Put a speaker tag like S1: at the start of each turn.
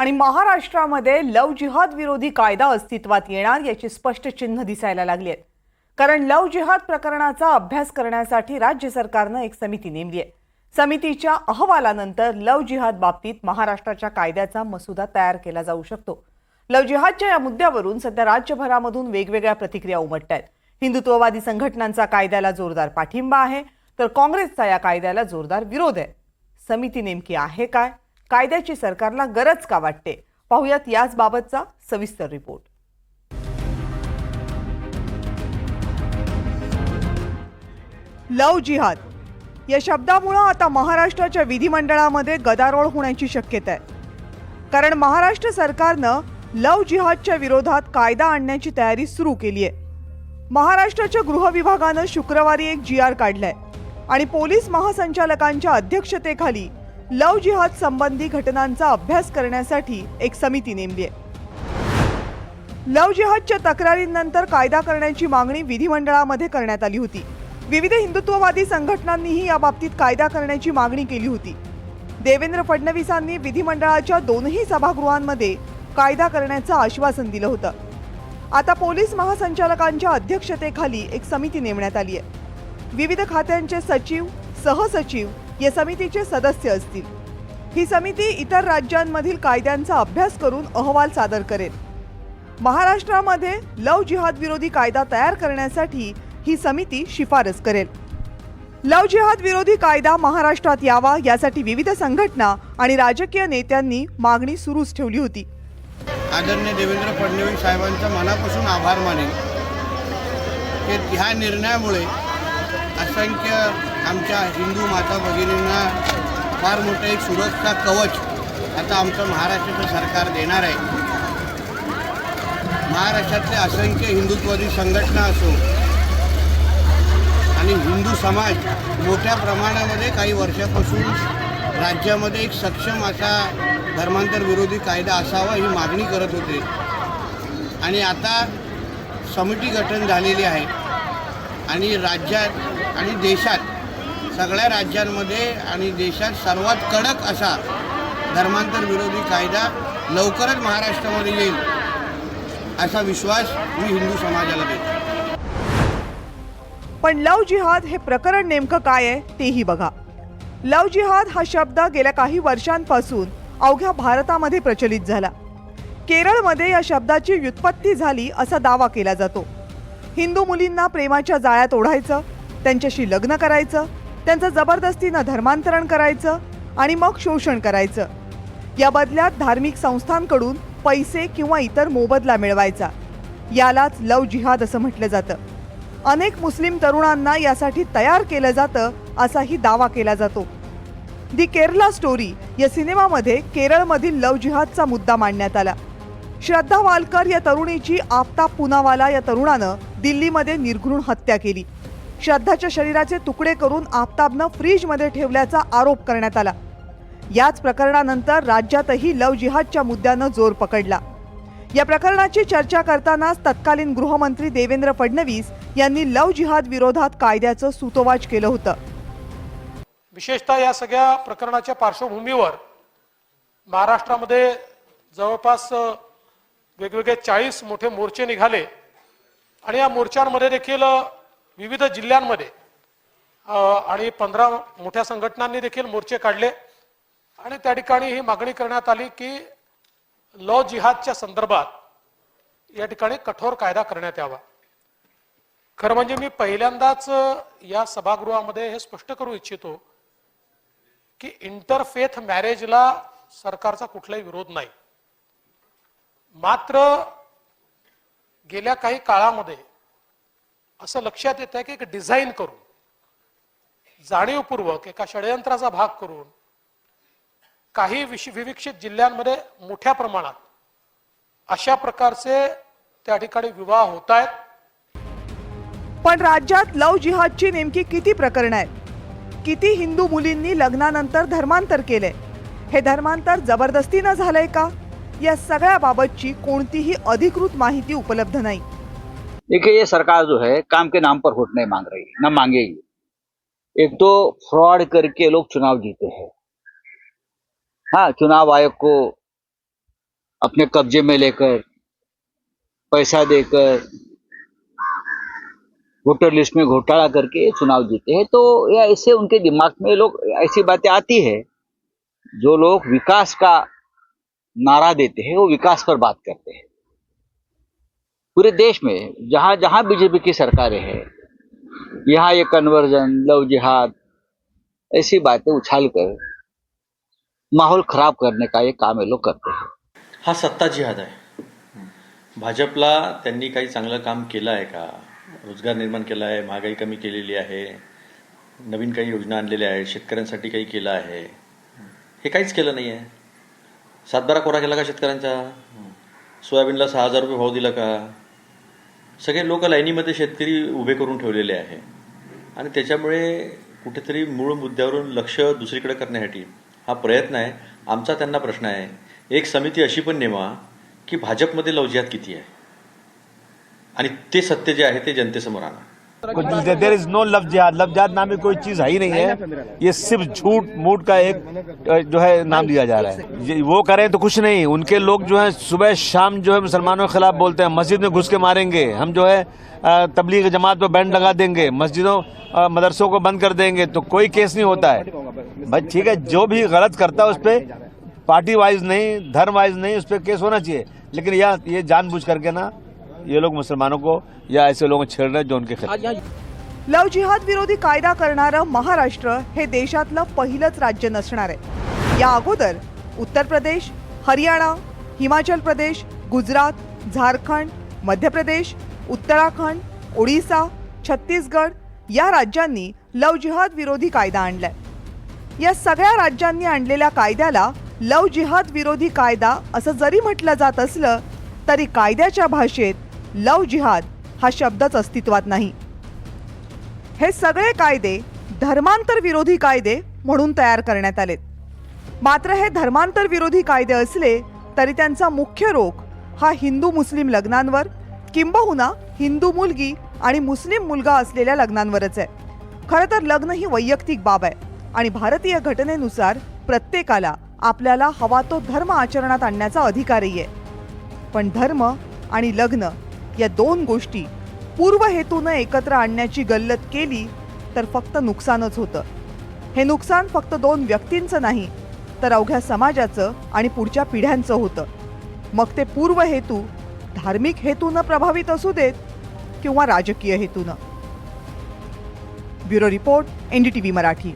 S1: आणि महाराष्ट्रामध्ये लव जिहाद विरोधी कायदा अस्तित्वात येणार याची स्पष्ट चिन्ह दिसायला लागली आहेत। कारण लव जिहाद प्रकरणाचा अभ्यास करण्यासाठी राज्य सरकारने एक समिती नेमली आहे। समितीच्या अहवालानंतर लव जिहाद बाबतीत महाराष्ट्राच्या कायद्याचा मसुदा तयार केला जाऊ शकतो। लव जिहादच्या या मुद्द्यावरून सध्या राज्यभरामधून वेगवेगळ्या प्रतिक्रिया उमटत आहेत। हिंदुत्ववादी संघटनांचा कायद्याला जोरदार पाठिंबा आहे, तर काँग्रेसचा या कायद्याला जोरदार विरोध आहे। समिती नेमकी आहे काय, कायद्याची सरकारला गरज का वाटते, पाहूयात याच बाबतचा सविस्तर रिपोर्ट। लव जिहाद या शब्दामुळे आता महाराष्ट्राच्या विधिमंडळामध्ये गदारोळ होण्याची शक्यता आहे। कारण महाराष्ट्र सरकारनं लव जिहादच्या विरोधात कायदा आणण्याची तयारी सुरू केली आहे। महाराष्ट्राच्या गृह विभागानं शुक्रवारी एक GR काढलाय आणि पोलीस महासंचालकांच्या अध्यक्षतेखाली लव जिहाद संबंधी घटनांचा अभ्यास करण्यासाठी एक समिती नेमली आहे। लव जिहादच्या तक्रारींनंतर कायदा करण्याची मागणी विधिमंडळामध्ये करण्यात आली होती। विविध हिंदुत्ववादी संघटनांनीही या बाबतीत कायदा करण्याची मागणी केली होती। देवेंद्र फडणवीसांनी विधिमंडळाच्या दोन्ही सभागृहांमध्ये कायदा करण्याचं आश्वासन दिलं होतं। आता पोलीस महासंचालकांच्या अध्यक्षतेखाली एक समिती नेमण्यात आली आहे। विविध खात्यांचे सचिव, सहसचिव या समितीचे सदस्य असतील। ही समिती इतर राज्यांमधील कायद्यांचा अभ्यास करून अहवाल सादर करेल। महाराष्ट्रामध्ये लव जिहाद विरोधी कायदा तयार करण्यासाठी ही समिती शिफारस करेल। लव जिहाद विरोधी कायदा महाराष्ट्रात यावा यासाठी विविध संघटना आणि राजकीय नेत्यांनी मागणी सुरूच ठेवली होती।
S2: आदरणीय देवेंद्र फडणवीस साहेबांचा मनापासून आभार मानेन की ह्या निर्णयामुळे असंख्य आमच्या हिंदू माता भगिनींना फार मोठं एक सुरक्षा कवच आता आमचं महाराष्ट्राचं सरकार देणार आहे। महाराष्ट्रातले असंख्य हिंदुत्ववादी संघटना असो आणि हिंदू समाज मोठ्या प्रमाणामध्ये काही वर्षापासून राज्यामध्ये एक सक्षम असा धर्मांतर विरोधी कायदा असावा ही मागणी करत होते आणि आता समिती गठन झालेली आहे आणि राज्यात आणि देशात सगळ्या राज्यांमध्ये आणि देशात सर्वात कडक असा धर्मांतर विरोधी कायदा लवकरच महाराष्ट्रामध्ये येईल असा विश्वास मी हिंदू समाजाला देतो।
S1: पण लव जिहाद हे प्रकरण नेमकं काय आहे तेही बघा। लव जिहाद हा शब्द गेल्या काही वर्षांपासून अवघ्या भारतामध्ये प्रचलित झाला। केरळमध्ये या शब्दाची व्युत्पत्ती झाली असा दावा केला जातो। हिंदू मुलींना प्रेमाच्या जाळ्यात ओढायचं, त्यांच्याशी लग्न करायचं, त्यांचं जबरदस्तीनं धर्मांतरण करायचं आणि मग शोषण करायचं। या बदल्यात धार्मिक संस्थांकडून पैसे किंवा इतर मोबदला मिळवायचा। यालाच लव जिहाद असं म्हटलं जातं। अनेक मुस्लिम तरुणांना यासाठी तयार केलं जातं असाही दावा केला जातो। दी केरला स्टोरी या सिनेमामध्ये केरळमधील लव जिहादचा मुद्दा मांडण्यात आला। श्रद्धा वालकर या तरुणीची आफ्ताब पूनावाला या तरुणानं दिल्लीमध्ये निर्घृण हत्या केली। श्रद्धाच्या शरीराचे तुकडे करून आफ्ताबनं फ्रीजमध्ये ठेवल्याचा आरोप करण्यात आला। याच प्रकरणानंतर राज्यातही लव जिहादच्या मुद्द्यानं जोर पकडला। या प्रकरणाची चर्चा करतानाच तत्कालीन गृहमंत्री देवेंद्र फडणवीस यांनी लव जिहाद विरोधात कायद्याचं सूतोवाच केलं होतं।
S3: विशेषतः या सगळ्या प्रकरणाच्या पार्श्वभूमीवर महाराष्ट्रामध्ये जवळपास वेगवेगळे 40 मोठे मोर्चे निघाले आणि या मोर्चांमध्ये देखील विविध जिल्ह्यांमध्ये आणि 15 मोठ्या संघटनांनी देखील मोर्चे काढले आणि त्या ठिकाणी ही मागणी करण्यात आली की लव जिहादच्या संदर्भात या ठिकाणी कठोर कायदा करण्यात यावा। खरं म्हणजे मी पहिल्यांदाच या सभागृहामध्ये हे स्पष्ट करू इच्छितो की इंटरफेथ मॅरेजला सरकारचा कुठलाही विरोध नाही। मात्र गेल्या काही काळामध्ये असं लक्षात येतं की एक डिझाईन करून जाणीवपूर्वक एका षडयंत्राचा भाग करून काही विविक्षित जिल्ह्यांमध्ये मोठ्या प्रमाणात अशा प्रकारचे त्या ठिकाणी विवाह होत आहेत।
S1: पण राज्यात लव जिहादची नेमकी किती प्रकरणं आहेत? किती हिंदू मुलींनी लग्नानंतर धर्मांतर केले? हे धर्मांतर जबरदस्तीनं झालंय का? या सगळ्या बाबतची कोणतीही अधिकृत माहिती उपलब्ध नाही।
S4: देखिए, ये सरकार जो है काम के नाम पर वोट नहीं मांग रही, न मांगेगी। एक तो फ्रॉड करके लोग चुनाव जीते हैं। हाँ, चुनाव आयोग को अपने कब्जे में लेकर पैसा देकर वोटर लिस्ट में घोटाला करके चुनाव जीते हैं। तो या ऐसे उनके दिमाग में लोग ऐसी बातें आती है। जो लोग विकास का नारा देते हैं वो विकास पर बात करते हैं। पूरे देश में जहां जहां बीजेपी की सरकारें हैं, यहाँ ये कन्वर्जन, लव जिहाद, ऐसी बातें उछाल कर माहौल खराब करने का ये काम ये लोग करते हैं।
S5: हा सत्ता जिहाद आहे। भाजपला त्यांनी काही चांगलं काम केलं आहे का? रोजगार निर्माण केला आहे, महागाई कमी केलेली आहे, नवीन काही योजना आणलेल्या आहेत, शेतकऱ्यांसाठी काही केलं आहे? हे काहीच केलं नाही आहे। सातबारा कोरा केला का शेतकऱ्यांचा? सोयाबीनला 6,000 रुपये भाव दिला का? सगळे लोक लाईनीमध्ये शेतकरी उभे करून ठेवलेले आहे आणि त्याच्यामुळे कुठेतरी मूळ मुद्द्यावरून लक्ष दुसरीकडे करण्यासाठी हा प्रयत्न आहे। आमचा त्यांना प्रश्न आहे, एक समिती अशी पण नेमा की भाजपमध्ये लवजिहात किती आहे आणि ते सत्य जे आहे ते जनतेसमोर आणा।
S6: देयर इज नो लव जिहाद नाम की कोई चीज है ही नहीं है। ये सिर्फ झूठ मूठ का एक जो है नाम दिया जा रहा है। वो करें तो कुछ नहीं, उनके लोग जो है सुबह शाम जो है मुसलमानों के खिलाफ बोलते हैं, मस्जिद में घुस के मारेंगे, हम जो है तबलीग जमात पर बैंड लगा देंगे, मस्जिदों मदरसों को बंद कर देंगे, तो कोई केस नहीं होता है। भाई ठीक है, जो भी गलत करता है उस पर पार्टी वाइज नहीं, धर्म वाइज नहीं, उस पर केस होना चाहिए। लेकिन ये जानबूझ करके ना ये लोग मुसलमानों को या ऐसे लोगों को छेड़ रहे हैं जो उनके खिलाफ।
S1: लव जिहाद विरोधी कायदा करणारं महाराष्ट्र हे देशातलं पहिलंच राज्य नसणार आहे। या अगोदर उत्तर प्रदेश, हरियाणा, हिमाचल प्रदेश, गुजरात, झारखंड, मध्य प्रदेश, उत्तराखंड, ओडिशा, छत्तीसगड या राज्यांनी लव जिहाद विरोधी कायदा आणलाय। या सगळ्या राज्यांनी आणलेल्या कायद्याला लव जिहाद विरोधी कायदा असं जरी म्हटलं जात असलं तरी कायद्याच्या भाषेत लव जिहाद हा शब्दच अस्तित्वात नाही। हे सगळे कायदे धर्मांतर विरोधी कायदे म्हणून तयार करण्यात आलेत। मात्र हे धर्मांतर विरोधी कायदे असले तरी त्यांचा मुख्य रोख हा हिंदू मुस्लिम लग्नांवर किंबहुना हिंदू मुलगी आणि मुस्लिम मुलगा असलेल्या लग्नांवरच आहे। खरं तर लग्न ही वैयक्तिक बाब आहे आणि भारतीय घटनेनुसार प्रत्येकाला आपल्याला हवा तो धर्म आचरणात आणण्याचा अधिकारही आहे। पण धर्म आणि लग्न या दोन गोष्टी पूर्व हेतूने एकत्र आणण्याची गल्लत केली तर फक्त नुकसानच होतं। हे नुकसान फक्त दोन व्यक्तींचं नाही तर अवघ्या समाजाचं आणि पुढच्या पिढ्यांचं होतं। मग ते पूर्व हेतू धार्मिक हेतूनं प्रभावित असू देत किंवा राजकीय हेतूनं। Bureau report, NDTV Marathi.